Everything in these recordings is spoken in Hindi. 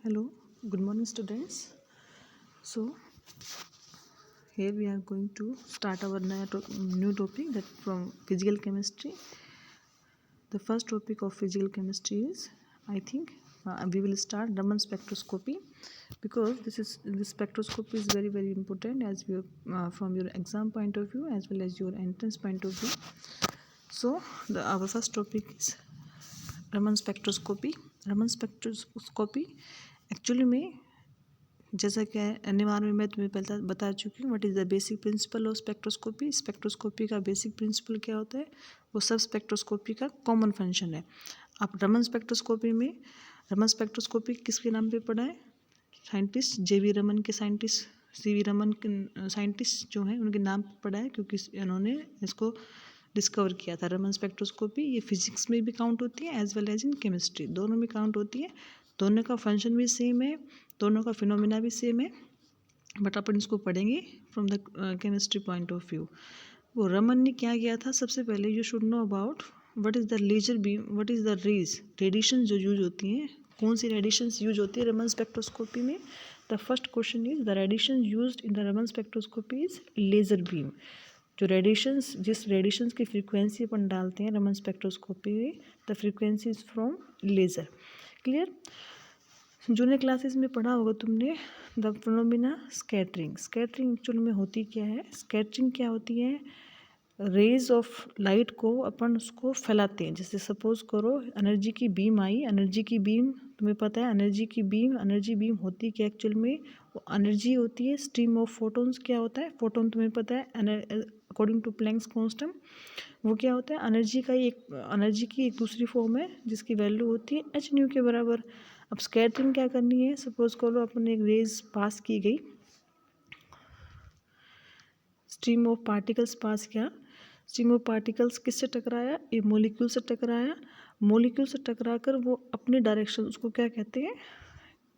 Hello, good morning, students. So, here we are going to start our new topic that from physical chemistry. The first topic of physical chemistry is, I think, we will start Raman spectroscopy because this spectroscopy is very important as you from your exam point of view as well as your entrance point of view. So, our first topic is Raman spectroscopy. Raman spectroscopy actually में जैसा कि अनिवार्य में मैं तुम्हें बता चुकी हूँ what is the basic principle of spectroscopy. Spectroscopy का बेसिक प्रिंसिपल क्या होता है, वो सब स्पेक्ट्रोस्कोपी का कॉमन फंक्शन है। आप रमन स्पेक्ट्रोस्कोपी में रमन स्पेक्ट्रोस्कोपी किसके नाम पे पढ़ा है, साइंटिस्ट जे.वी. रमन के साइंटिस्ट सी.वी. रमन के साइंटिस्ट जो हैं उनके नाम पे पढ़ा है क्योंकि इन्होंने इसको डिस्कवर किया था। रमन स्पेक्ट्रोस्कोपी ये फिजिक्स में भी काउंट होती है as well as in chemistry, दोनों में काउंट होती है। दोनों का फंक्शन भी सेम है, दोनों का फिनोमिना भी सेम है, बट अपन इसको पढ़ेंगे from the chemistry point of view. वो रमन ने क्या किया था, सबसे पहले you should know about what is the laser beam, what is the rays, radiation जो यूज होती हैं, कौन सी रेडिएशंस यूज होती है रमन स्पेक्ट्रोस्कोपी में। The first question is the radiation used in the Raman spectroscopy is laser beam. जो रेडिएशंस, जिस रेडिएशंस की फ्रीक्वेंसी अपन डालते हैं रमन स्पेक्ट्रोस्कोपी में, the frequency is from laser. Clear. Junior classes में पढ़ा होगा तुमने the phenomena scattering. Scattering actual में होती क्या है, स्कैटरिंग क्या होती है, रेज ऑफ लाइट को अपन उसको फैलाते हैं। जैसे सपोज करो एनर्जी की बीम आई, एनर्जी की बीम तुम्हें पता है एनर्जी बीम होती क्या एक्चुअल में, वो एनर्जी होती है स्ट्रीम ऑफ फोटोन्स। क्या होता है फोटोन, तुम्हें पता है अकॉर्डिंग टू प्लैंक्स कांस्टेंट वो क्या होता है एनर्जी की एक दूसरी फॉर्म है जिसकी वैल्यू होती है एच न्यू के बराबर। अब स्कैटरिंग क्या करनी है, सपोज करो अपन एक रेज पास की गई, स्ट्रीम ऑफ पार्टिकल्स पास किया, स्ट्रीम ऑफ पार्टिकल्स किससे टकराया, ये मॉलिक्यूल से टकराया, मॉलिक्यूल से टकरा कर वो अपनी डायरेक्शन, उसको क्या कहते हैं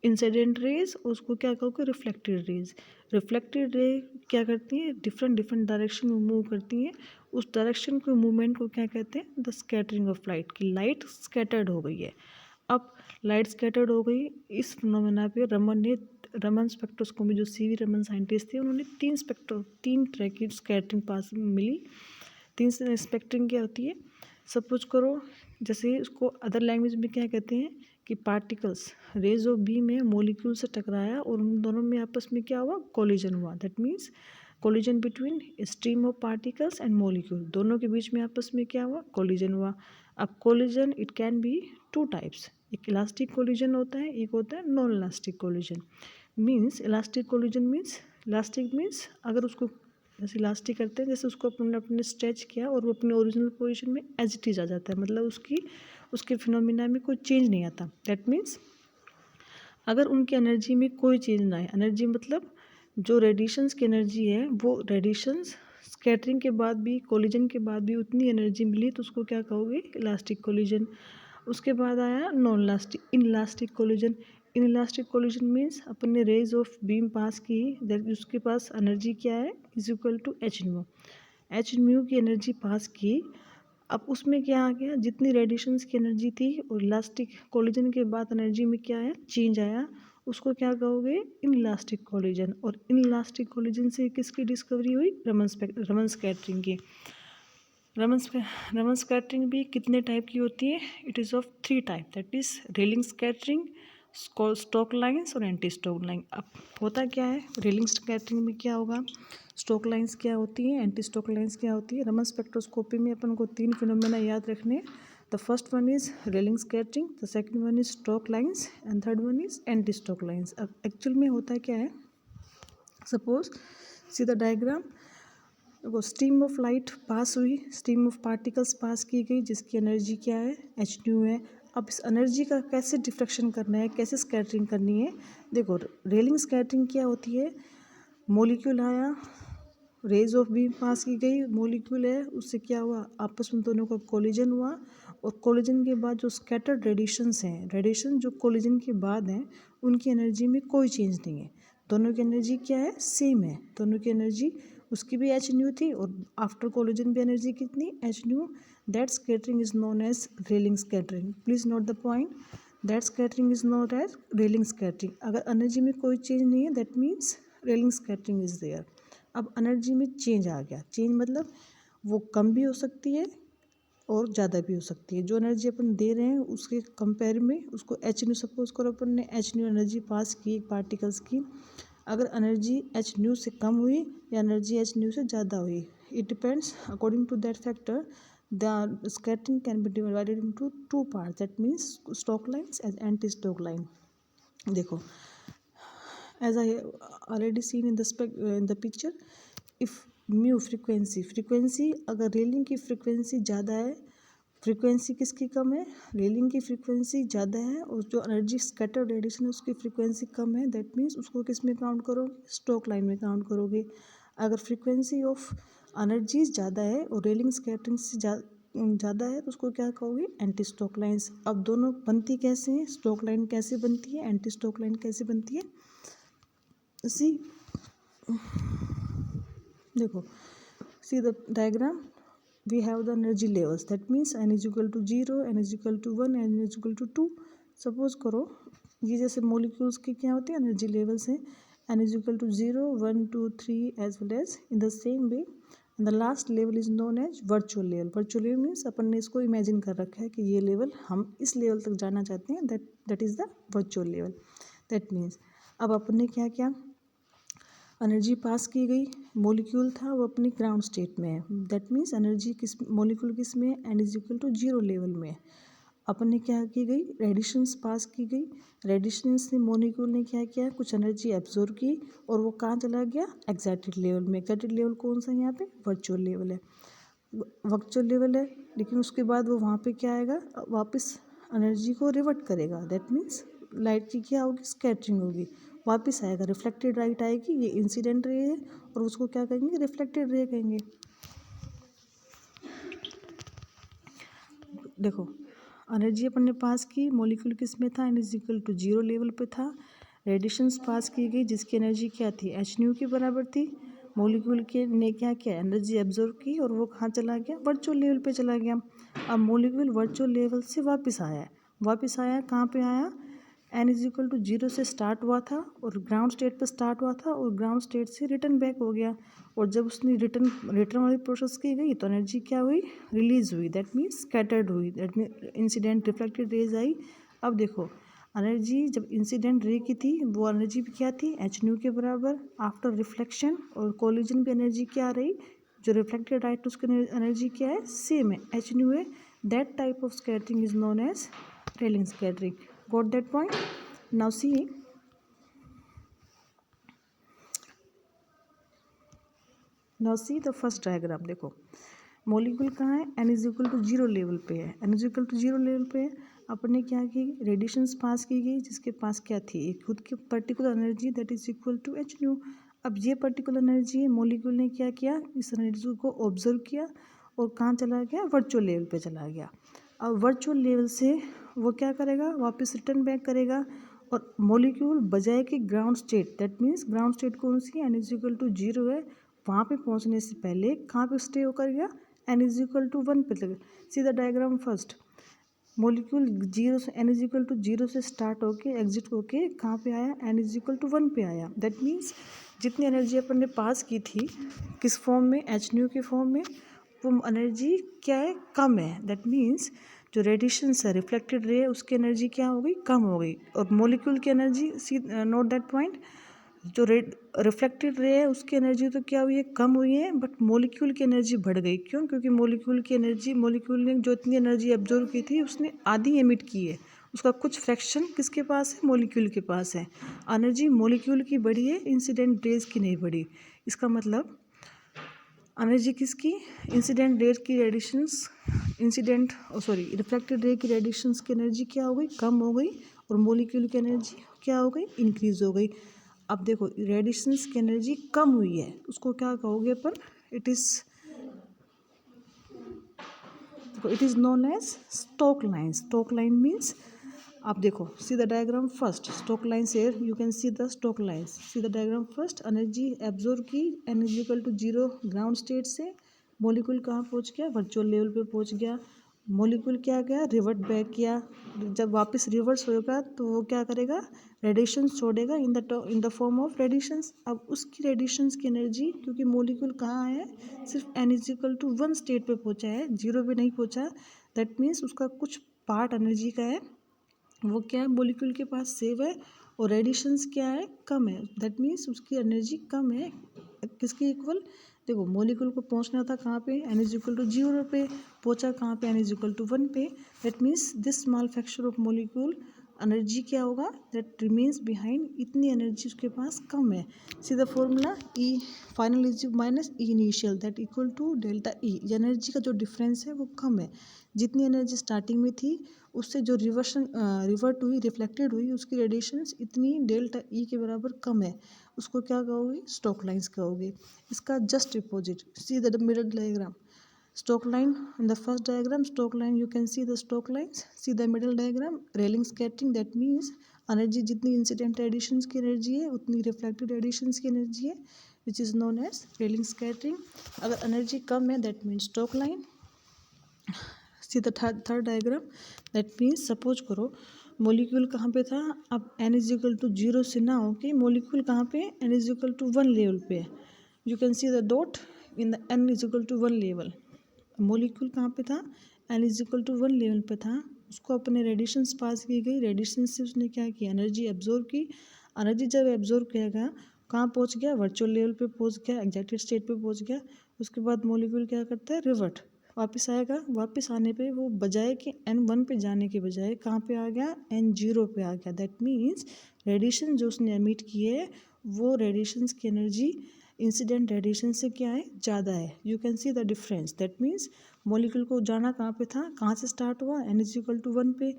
इंसिडेंट रेज, उसको क्या कहोगे रिफ्लेक्टेड रेज। रिफ्लेक्टेड रे क्या करती हैं, डिफरेंट डायरेक्शन में मूव करती हैं, उस डायरेक्शन के मूवमेंट को क्या कहते हैं द स्कैटरिंग ऑफ लाइट, की लाइट स्कैटर्ड हो गई है। अब लाइट स्कैटर्ड हो गई, इस फिनोमेना पे रमन स्पेक्ट्रोस्कोपी जो सी.वी. रमन साइंटिस्ट थे उन्होंने तीन तरह की स्कैटरिंग पास मिली। तीन स्पेक्ट्रिंग क्या होती है, सपोज करो जैसे उसको अदर लैंग्वेज में क्या कहते हैं कि पार्टिकल्स रेज ऑफ बीम में मॉलिक्यूल से टकराया और उन दोनों में आपस में क्या हुआ, कोलिजन हुआ। That means collision between stream of particles and molecule, दोनों के बीच में आपस में क्या हुआ, कोलिजन हुआ। अब collision it can B two types, एक इलास्टिक कोलिजन होता है, एक होता है non elastic collision. Means elastic collision means अगर उसको जैसे इलास्टिक करते हैं, जैसे उसको अपने स्ट्रेच किया और वो अपने ओरिजिनल पोजीशन में एज इट इज आ जाता है, मतलब उसके फिनोमिना में कोई चेंज नहीं आता। दैट मीन्स अगर उनकी एनर्जी में कोई चेंज ना आए, एनर्जी मतलब जो रेडिएशंस की एनर्जी है वो रेडिएशंस स्कैटरिंग के बाद भी, कोलिजन के बाद भी उतनी एनर्जी मिली तो उसको क्या कहोगे इलास्टिक कोलिजन। उसके बाद आया non elastic, inelastic collision. Inelastic collision means अपन ने रेज ऑफ बीम पास की, उसके पास एनर्जी क्या है is equal to h mu की एनर्जी पास की। अब उसमें क्या आ गया, जितनी रेडिएशंस की एनर्जी थी और इलास्टिक कोलिजन के बाद एनर्जी में क्या है चेंज आया, उसको क्या कहोगे इनइलास्टिक कोलिजन। और इनइलास्टिक कोलिजन से किसकी डिस्कवरी हुई, रमन स्कैटरिंग की। रमन स्कैटरिंग भी कितने टाइप की होती है, it is of 3 type, that is रेलिंग स्कैटरिंग, स्टोक लाइन्स और एंटी स्टोक लाइन। अब होता क्या है रेलिंग स्कैटरिंग में क्या होगा, स्टोक लाइन्स क्या होती हैं, एंटी स्टोक लाइन्स क्या होती है। रमन स्पेक्ट्रोस्कोपी में अपन को 3 फिनोमेना याद रखने, द फर्स्ट वन इज रेलिंग scattering, the second one is Stokes lines and third one is anti Stokes lines. अब एक्चुअल में होता क्या है, सपोज सी द डायग्राम, वो स्ट्रीम ऑफ लाइट पास हुई, स्ट्रीम ऑफ पार्टिकल्स पास की गई जिसकी एनर्जी क्या है एच न्यू है। अब इस एनर्जी का कैसे डिफ्रेक्शन करना है, कैसे स्कैटरिंग करनी है, देखो रेलिंग स्कैटरिंग क्या होती है, मॉलिक्यूल आया, रेज ऑफ बीम पास की गई, मॉलिक्यूल है, उससे क्या हुआ आपस में दोनों का कोलिजन हुआ, और कोलिजन के बाद जो स्कैटर्ड रेडिएशंस हैं, रेडिएशन जो कोलिजन के बाद हैं उनकी एनर्जी में कोई चेंज नहीं है, दोनों की एनर्जी क्या है सेम है, दोनों की एनर्जी, उसकी भी एच न्यू थी और आफ्टर कोलिजन भी एनर्जी कितनी h nu. That scattering is known as रेलिंग scattering. Please note the point, that scattering is note as रेलिंग स्कैटरिंग। अगर एनर्जी में कोई चेंज नहीं है दैट मीन्स रेलिंग स्कैटरिंग इज देयर। अब एनर्जी में चेंज आ गया, चेंज मतलब वो कम भी हो सकती है और ज़्यादा भी हो सकती है। जो एनर्जी अपन दे रहे हैं उसके कंपेयर में उसको एच न्यू, सपोज करो अपन ने एच न्यू एनर्जी पास की पार्टिकल्स की, अगर एनर्जी एच न्यू से कम हुई या एनर्जी एच न्यू से ज़्यादा हुई, it depends according to that factor the scattering can be divided into two part, that means Stokes lines and anti stock line. देखो as I already seen in the picture, if mu frequency अगर रेलिंग की फ्रीक्वेंसी ज़्यादा है, फ्रीक्वेंसी किसकी कम है, रेलिंग की फ्रीक्वेंसी ज़्यादा है और जो एनर्जी स्कैटर रेडिएशन है उसकी फ्रीक्वेंसी कम है, दैट मीन्स उसको किस में काउंट करोगे, स्टोक लाइन में काउंट करोगे। अगर फ्रीक्वेंसी ऑफ एनर्जी ज़्यादा है और रेलिंग स्कैटरिंग से ज़्यादा है तो उसको क्या कहोगे, एंटी स्टोक लाइन्स। अब दोनों बनती कैसे हैं, स्टोक लाइन कैसे बनती है, एंटी स्टोक लाइन कैसे बनती है, सी देखो, see the diagram, we have the energy levels, that means n is equal to 0, n is equal to 1, n is equal to 2। Suppose करो ये जैसे मोलिक्यूल्स की क्या होती है एनर्जी लेवल्स हैं, n is equal to 0, 1, 2, 3 as well as in the same way and the last level is known as virtual level। virtual level means अपन ने इसको इमेजिन कर रखा है कि ये लेवल हम इस लेवल तक जाना चाहते हैं, that is the virtual level। that means अब अपन ने क्या किया, एनर्जी पास की गई, मॉलिक्यूल था वो अपनी ग्राउंड स्टेट में है, दैट मीन्स एनर्जी किस मॉलिक्यूल किस में है, n is equal to 0 level में है। अपन ने क्या की गई, रेडिएशंस पास की गई, रेडिएशंस से मॉलिक्यूल ने क्या किया, कुछ एनर्जी एब्जॉर्ब की और वो कहाँ चला गया, एक्साइटेड लेवल में। एक्साइटेड लेवल कौन सा है यहाँ पे, वर्चुअल लेवल है, वर्चुअल लेवल है। लेकिन उसके बाद वो वहाँ पे क्या आएगा, वापस एनर्जी को रिवर्ट करेगा, दैट मीन्स लाइट की क्या होगी, स्कैटरिंग होगी, वापस आएगा, रिफ्लेक्टेड लाइट आएगी, ये इंसिडेंट रे है और उसको क्या कहेंगे, रिफ्लेक्टेड रे कहेंगे। देखो एनर्जी अपन ने पास की, मॉलिक्यूल किस में था, n is equal to 0 level पे था, रेडिएशंस पास की गई जिसकी एनर्जी क्या थी, एच न्यू के बराबर थी, मॉलिक्यूल के ने क्या किया, एनर्जी एब्जॉर्ब की और वो कहाँ चला गया, वर्चुअल लेवल पे चला गया। अब मॉलिक्यूल वर्चुअल लेवल से वापस आया है, वापस आया कहाँ पे आया, एन इज इक्वल टू 0 से स्टार्ट हुआ था और ग्राउंड स्टेट पर स्टार्ट हुआ था और ग्राउंड स्टेट से रिटर्न बैक हो गया, और जब उसने रिटर्न वाली प्रोसेस की गई तो एनर्जी क्या हुई, रिलीज हुई, दैट मीन्स स्कैटर्ड हुई, that mean incident reflected rays आई। अब देखो एनर्जी जब इंसिडेंट रे की थी वो एनर्जी भी क्या थी, एच न्यू के बराबर, आफ्टर रिफ्लेक्शन और कोलिजन भी एनर्जी क्या रही, जो रिफ्लेक्टेड लाइट उसकी एनर्जी क्या है, सेम है, एच न्यू है। That type of scattering is known as रेलिंग scattering. Got that point? Now see, the first diagram। देखो मॉलिक्यूल कहाँ है, n is equal to 0 level पे है, n is equal to 0 level पे है। अपन ने क्या की, रेडिएशंस पास की गई जिसके पास क्या थी, एक खुद की particular energy that is equal to h nu. अब ये पर्टिकुलर एनर्जी है, मॉलिक्यूल ने क्या किया, इस एनर्जी को ऑब्जर्व किया और कहाँ चला गया, वर्चुअल लेवल पे चला गया। अब वर्चुअल लेवल से वो क्या करेगा, वापस रिटर्न बैक करेगा और मॉलिक्यूल बजाय कि ground state, that means ground state कौन सी, एन इज इक्वल टू 0 है, वहाँ पे पहुँचने से पहले कहाँ पे स्टे होकर गया, एन इज इक्वल टू 1 पे लगे। सी द डायग्राम फर्स्ट, मॉलिक्यूल 0 से एन इज इक्वल टू 0 से स्टार्ट होके एग्जिट होके कहाँ पे आया, एन इज इक्वल टू 1 पे आया। दैट मीन्स जितनी एनर्जी अपन ने पास की थी किस फॉर्म में, एच न्यू के फॉर्म में, वो एनर्जी क्या है, कम है। दैट मीन्स जो रेडिएशन है, रिफ्लेक्टेड रे है, उसकी एनर्जी क्या हो गई, कम हो गई, और मॉलिक्यूल की energy, see note that point, जो रिफ्लेक्टेड रे है उसकी एनर्जी तो क्या हुई है, कम हुई है, बट मॉलिक्यूल की एनर्जी बढ़ गई। क्यों, क्योंकि मॉलिक्यूल की एनर्जी, मॉलिक्यूल ने जो इतनी एनर्जी एब्जॉर्व की थी उसने आधी एमिट की है, उसका कुछ फ्रैक्शन किसके पास है, मॉलिक्यूल के पास है। एनर्जी मॉलिक्यूल की बढ़ी है, इंसिडेंट रेज की नहीं बढ़ी। इसका मतलब एनर्जी किसकी, इंसिडेंट रे की रेडिएशंस, रिफ्लेक्टेड रे की रेडिएशंस की एनर्जी क्या हो गई, कम हो गई, और मॉलिक्यूल की एनर्जी क्या हो गई, इंक्रीज हो गई। अब देखो रेडिएशंस की एनर्जी कम हुई है, उसको क्या कहोगे अपन, it is known as stoke line. Stoke line means, आप देखो, see the diagram first, stoke line से you can see the stoke lines. See the diagram first, energy absorb की, n is equal to 0 ground state से, मॉलिक्यूल कहाँ पहुँच गया, वर्चुअल लेवल पे पहुँच गया, मॉलिक्यूल क्या गया, रिवर्ट बैक किया। जब वापस रिवर्स होगा तो वो क्या करेगा, रेडिएशन छोड़ेगा in the form of radiations. अब उसकी रेडिएशंस की एनर्जी, क्योंकि मॉलिक्यूल कहाँ है, सिर्फ n=1 स्टेट पे पहुंचा है, 0 पे नहीं पहुंचा। दैट मीन्स उसका कुछ पार्ट एनर्जी का है, वो क्या है, मॉलिक्यूल के पास सेव है, और रेडिएशंस क्या है, कम है। दैट मीन्स उसकी एनर्जी कम है, किसके इक्वल। देखो मॉलिक्यूल को पहुंचना था कहाँ पे, n=0 पे, पहुंचा कहाँ पे, n=1 पे। That means this small fraction of molecule energy क्या होगा, दैट रिमेन्स बिहाइंड, इतनी एनर्जी उसके पास कम है। See the formula, E final is minus E initial that equal to delta E. Energy का जो डिफरेंस है वो कम है, जितनी एनर्जी स्टार्टिंग में थी उससे जो रिवर्ट हुई, रिफ्लेक्टेड हुई, उसकी रेडिएशंस इतनी डेल्टा ई के बराबर कम है। उसको क्या कहोगे, स्टोक लाइन्स कहोगे। इसका just opposite, see the middle diagram, stoke line. In the first diagram, stoke line, you can see the stoke lines. See the middle diagram, railing scattering. That means energy जितनी इंसिडेंट रेडिएशंस की एनर्जी है उतनी रिफ्लेक्टेड रेडिएशंस की एनर्जी है, विच इज़ नोन एज रेलिंग स्कैटरिंग। अगर एनर्जी कम है that means Stokes line. See the third diagram, that means suppose करो मॉलिक्यूल कहाँ पे था, अब n=0 से ना होके मॉलिक्यूल कहाँ पे, n=1 लेवल पे है। You can see the dot in the n=1 level. Molecule कहाँ पे था, n=1 लेवल पे था, उसको अपने रेडिएशंस पास की गई, रेडिएशन से उसने क्या किया, एनर्जी एब्जॉर्ब की। एनर्जी जब एब्जॉर्ब किया कहाँ पहुँच गया, वर्चुअल लेवल पे पहुँच गया, एग्जैक्टेड स्टेट पे पहुँच गया। उसके बाद मॉलिक्यूल क्या करता है, रिवर्ट वापस आएगा। वापस आने पे वो बजाय कि n1 पे जाने के बजाय कहाँ पे आ गया, n0 पे आ गया। दैट मीन्स रेडिएशन जो उसने एमिट किए है वो रेडिएशंस की एनर्जी इंसिडेंट रेडिएशन से क्या है, ज़्यादा है। You can see the difference. That means molecule को जाना कहाँ पे था, कहाँ से स्टार्ट हुआ, n=1 पे,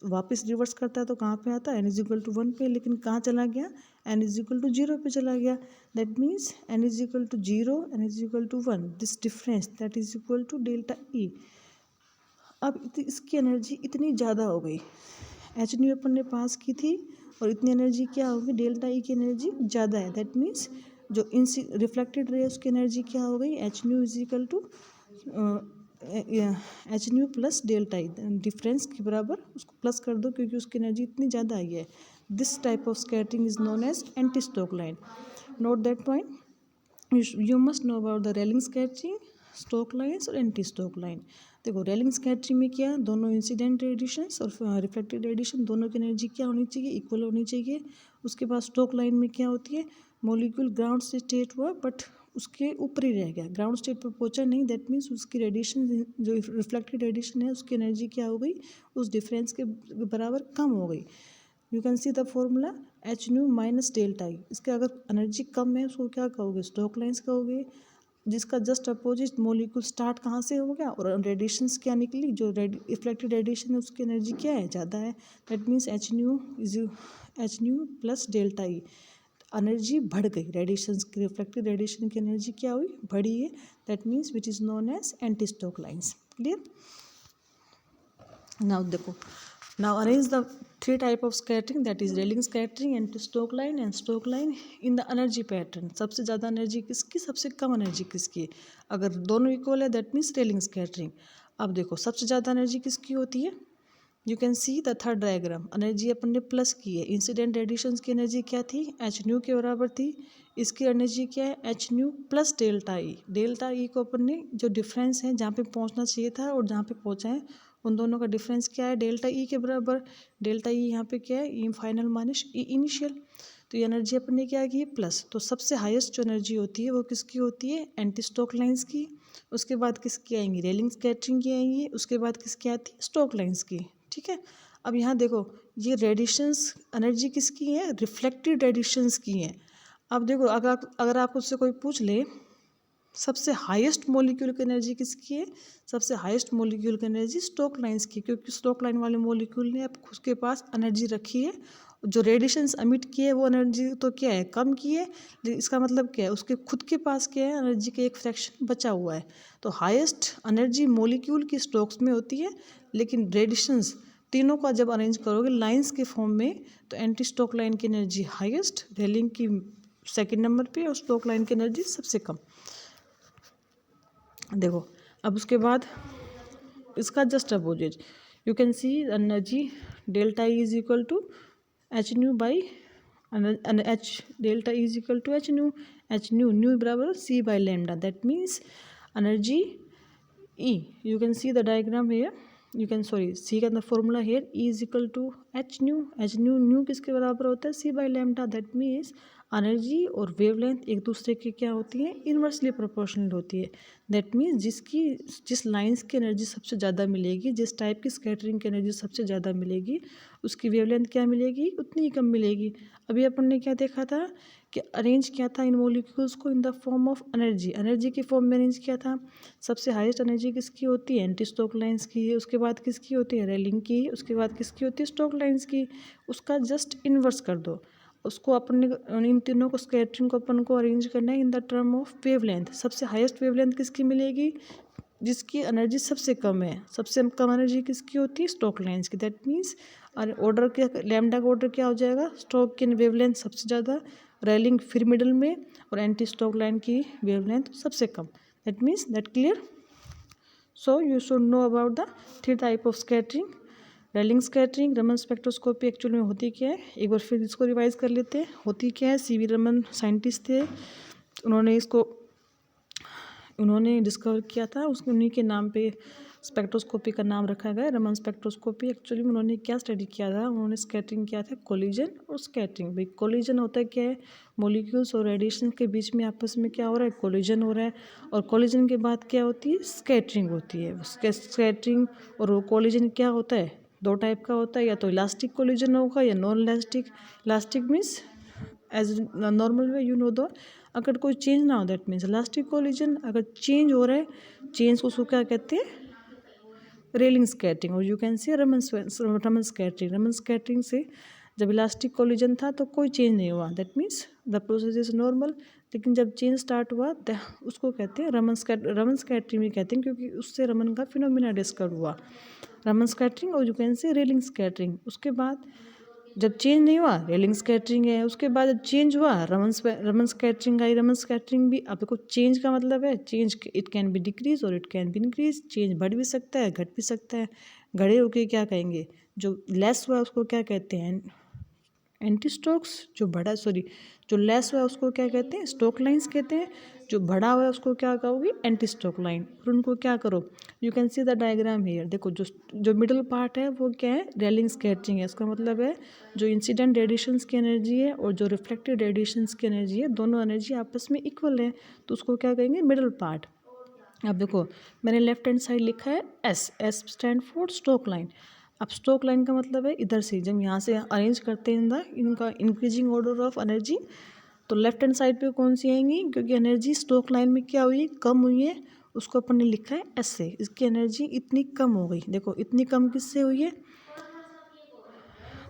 वापस रिवर्स करता है तो कहाँ पे आता है, n=1 पे, लेकिन कहाँ चला गया, n=0 पे चला गया। That means n=0, n=1, this difference that is equal to delta E. अब इसकी एनर्जी इतनी ज़्यादा हो गई, h अपन ने पास की थी, और इतनी एनर्जी क्या होगी, डेल्टा ई की एनर्जी ज़्यादा है। दैट मीन्स जो रिफ्लेक्टेड रे उसकी एनर्जी क्या हो गई, h plus delta E, difference के बराबर उसको प्लस कर दो क्योंकि उसकी एनर्जी इतनी ज़्यादा आई है। This type of scattering is known as anti stock line. Note that point. You must know about the रेलिंग स्कैटरिंग, स्टोक लाइन्स और एंटी स्टोक लाइन। देखो रेलिंग स्कैटरिंग में क्या, दोनों इंसिडेंट रेडिएशंस और रिफ्लेक्टेड रेडिएशन दोनों की एनर्जी क्या होनी चाहिए, इक्वल होनी चाहिए। उसके बाद स्टोक लाइन में क्या होती है, मॉलिक्यूल ग्राउंड से स्टेट हुआ बट उसके ऊपर ही रह गया, ग्राउंड स्टेट पर पहुंचा नहीं। दैट मीन्स उसकी रेडिएशन जो रिफ्लेक्टेड रेडिएशन है उसकी एनर्जी क्या हो गई, उस डिफरेंस के बराबर कम हो गई। You can see the formula, h minus delta E. इसके अगर एनर्जी कम है उसको क्या कहोगे, स्टोक लाइन्स कहोगे। जिसका जस्ट अपोजिट, मॉलिक्यूल स्टार्ट कहाँ से हो गया और रेडिएशंस क्या निकली, जो रिफ्लेक्टेड रेडिएशन है उसकी एनर्जी क्या है, ज़्यादा है। That means h plus delta E, energy बढ़ गई, रेडिएशंस की, रिफ्लेक्टेड रेडिएशन की एनर्जी क्या हुई, बढ़ी है। That means which is known as anti Stokes lines. Clear. Now देखो, now arrange the three type of scattering, that is railing scattering, anti-stoke line and stoke line in the energy pattern। सबसे ज़्यादा एनर्जी किसकी, सबसे कम एनर्जी किसकी। अगर दोनों इक्वल है दैट मीन्स रेलिंग स्कैटरिंग। अब देखो सबसे ज़्यादा एनर्जी किसकी होती है, you can see the third diagram. Energy अपन ने प्लस की है, इंसिडेंट रेडिएशंस की एनर्जी क्या थी, h न्यू के बराबर थी। इसकी एनर्जी क्या है, h new plus delta E. Delta E को अपन ने जो डिफरेंस है जहाँ पे पहुँचना चाहिए था और जहाँ पे पहुँचा है उन दोनों का डिफरेंस क्या है, डेल्टा ई के बराबर। डेल्टा ई यहाँ पे क्या है, ई फाइनल माइनस ई इनिशियल। तो ये एनर्जी अपन ने क्या की, प्लस। तो सबसे हाईएस्ट जो एनर्जी होती है वो किसकी होती है, एंटी स्टोक लाइन्स की। उसके बाद किसकी आएंगी, रेलिंग स्कैटरिंग की आएंगी। उसके बाद किसकी आती है, स्टोक लाइन्स की। ठीक है। अब यहाँ देखो ये रेडिएशंस एनर्जी किसकी है, रिफ्लेक्टेड रेडिएशंस की है। अब देखो अगर आप उससे कोई पूछ ले सबसे हाईएस्ट मॉलिक्यूल की एनर्जी किसकी है, सबसे हाईएस्ट मॉलिक्यूल की एनर्जी स्टोक लाइन्स की, क्योंकि स्टोक लाइन वाले मॉलिक्यूल ने अब उसके पास एनर्जी रखी है। जो रेडिएशंस एमिट किए है वो एनर्जी तो क्या है, कम की है। इसका मतलब क्या है, उसके खुद के पास क्या है, एनर्जी का एक फ्रैक्शन बचा हुआ है। तो हाईएस्ट एनर्जी मॉलिक्यूल की स्टोक्स में होती है, लेकिन रेडिएशंस तीनों का जब अरेंज करोगे लाइंस के फॉर्म में तो एंटी स्टोक लाइन की एनर्जी हाईएस्ट, रेलिंग की सेकंड नंबर पे और स्टोक लाइन की एनर्जी सबसे कम। देखो अब उसके बाद इसका just opposite you can see energy delta E is equal to h nu by h delta E is equal to h nu बराबर c by lambda. That means energy E, you can see the diagram here. You can C का the formula here E is equal to h nu किसके बराबर होता है c by lambda. That means energy और वेवलेंथ एक दूसरे के क्या होती है इन्वर्सली प्रोपोर्शनल होती है. दैट मीन्स जिस लाइंस की एनर्जी सबसे ज़्यादा मिलेगी, जिस टाइप की स्कैटरिंग की एनर्जी सबसे ज़्यादा मिलेगी, उसकी वेवलेंथ क्या मिलेगी उतनी ही कम मिलेगी. अभी अपन ने क्या देखा था कि अरेंज किया था इन मॉलिक्यूल्स को in the form of energy के फॉर्म में अरेंज किया था. सबसे हाईएस्ट एनर्जी किसकी होती है एंटी स्टोक लाइंस की, उसके बाद किसकी होती है रेलिंग की, उसके बाद किसकी होती है स्टोक लाइंस की. उसका जस्ट इन्वर्स कर दो. उसको अपन ने इन तीनों को स्कैटरिंग को अपन को अरेंज करना है in the term of wavelength. सबसे हाईएस्ट वेवलेंथ किसकी मिलेगी जिसकी एनर्जी सबसे कम है. सबसे कम एनर्जी किसकी होती है स्टोक लाइंस की. दैट मीन्स ऑर्डर क्या लैम्डा का ऑर्डर क्या हो जाएगा स्टोक की वेवलेंथ सबसे ज़्यादा, रेलिंग फिर मिडल में और एंटी स्टोक लाइन की वेवलेंथ सबसे कम. That means that clear. So you should know about the three type of scattering. रेलिंग स्कैटरिंग, रमन स्पेक्ट्रोस्कोपी एक्चुअल में होती क्या है एक बार फिर इसको रिवाइज कर लेते हैं. होती क्या है सीवी रमन साइंटिस्ट थे, उन्होंने डिस्कवर किया था, उसके उन्हीं के नाम पे स्पेक्ट्रोस्कोपी का नाम रखा गया रमन स्पेक्ट्रोस्कोपी. एक्चुअली में उन्होंने क्या स्टडी किया था, उन्होंने स्कैटरिंग किया था कोलिजन और स्कैटरिंग. भाई कोलिजन होता है क्या है मॉलिक्यूल्स और रेडिएशन के बीच में आपस में क्या हो रहा है कोलिजन हो रहा है, और कोलिजन के बाद क्या होती है स्कैटरिंग होती है. स्कैटरिंग और वो कोलिजन क्या होता है दो टाइप का होता है, या तो इलास्टिक कोलिजन होगा या non elastic. Elastic means as normal way you know दो अगर कोई चेंज ना हो. दैट मीन्स इलास्टिक कोलिजन अगर चेंज हो रहा है, चेंज को उसको क्या कहते हैं रेलिंग स्कैटरिंग. और you can see Raman scattering. Raman scattering से जब इलास्टिक कोलिजन था तो कोई चेंज नहीं हुआ. That means the process is normal. लेकिन जब चेंज स्टार्ट हुआ उसको कहते हैं रमन स्कैटरिंग भी कहते हैं, क्योंकि उससे रमन का फिनोमिना डिस्कवर हुआ. रमन स्कैटरिंग और you can C railing scattering. उसके बाद जब चेंज नहीं हुआ रेलिंग स्कैटरिंग है. उसके बाद जब चेंज हुआ रमन स्कैटरिंग आई. रमन स्कैटरिंग भी अब देखो चेंज का मतलब है change it can be decrease और it can be increase. Change बढ़ भी सकता है घट भी सकता है. घड़े होके क्या कहेंगे जो लेस हुआ उसको क्या कहते हैं एंटी स्टोक्स. जो लेस हुआ उसको क्या कहते हैं स्टोक लाइंस कहते हैं. जो बढ़ा हुआ है उसको क्या कहोगे एंटी स्टोक लाइन. और उनको क्या करो you can see the diagram here. देखो जो मिडिल पार्ट है वो क्या है रेलिंग स्कैटरिंग है. इसका मतलब है जो इंसिडेंट रेडिएशंस की एनर्जी है और जो रिफ्लेक्टेड रेडिएशंस की एनर्जी है दोनों एनर्जी आपस में इक्वल है, तो उसको क्या कहेंगे मिडिल पार्ट. अब देखो मैंने लेफ्ट हैंड साइड लिखा है S stand for Stokes line. अब स्टोक लाइन का मतलब है इधर से जब यहाँ से अरेंज करते हैं इनका इंक्रीजिंग ऑर्डर ऑफ एनर्जी, तो लेफ्ट हैंड साइड पे कौन सी आएंगी क्योंकि एनर्जी स्टोक लाइन में क्या हुई कम हुई है, उसको अपन ने लिखा है एस से. इसकी एनर्जी इतनी कम हो गई. देखो इतनी कम किससे हुई है,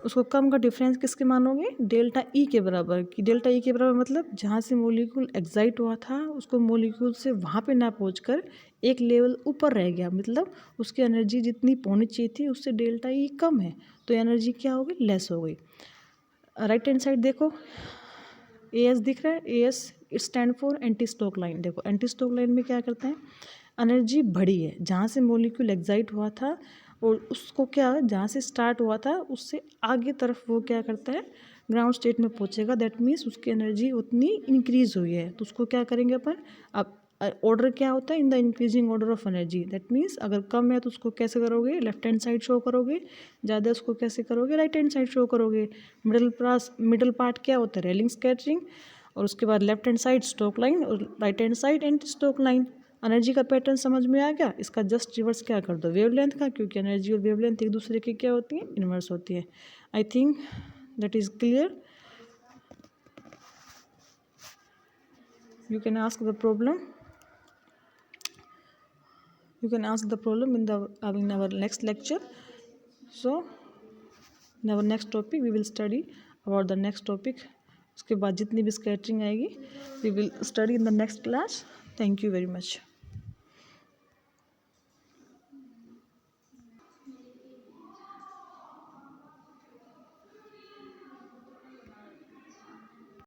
उसको कम का डिफरेंस किसके मानोगे डेल्टा ई के बराबर. कि डेल्टा ई के बराबर मतलब जहाँ से मॉलिक्यूल एक्साइट हुआ था उसको मॉलिक्यूल से वहाँ पे ना पहुँचकर एक लेवल ऊपर रह गया, मतलब उसकी एनर्जी जितनी पहुँचनी चाहिए थी उससे डेल्टा ई कम है, तो एनर्जी क्या हो गई लेस हो गई. राइट हैंड साइड देखो ए एस दिख रहा है. A S it stand for anti stock line. देखो एंटी स्टोक लाइन में क्या करते हैं एनर्जी बढ़ी है जहाँ से मॉलिक्यूल एक्साइट हुआ था और उसको क्या जहाँ से स्टार्ट हुआ था उससे आगे तरफ वो क्या करता है ग्राउंड स्टेट में पहुँचेगा. दैट मीन्स उसकी एनर्जी उतनी इंक्रीज हुई है, तो उसको क्या करेंगे अपन. अब ऑर्डर क्या होता है in the increasing order of energy. That means अगर कम है तो उसको कैसे करोगे लेफ्ट हैंड साइड शो करोगे, ज़्यादा उसको कैसे करोगे राइट हैंड साइड शो करोगे. मिडल पार्ट क्या होता है रेलिंग स्कैटरिंग, और उसके बाद left hand side stoke line और right hand side anti stock line. Energy का पैटर्न समझ में आ गया. इसका जस्ट रिवर्स क्या कर दो वेवलेंथ का, क्योंकि एनर्जी और वेवलेंथ एक दूसरे की क्या होती है इन्वर्स होती है. I think that is clear. You can ask the problem. You can ask the problem in our next lecture. So in our next topic we will study about the next topic. उसके बाद जितनी भी स्कैटरिंग आएगी we will study in the next class. Thank you very much.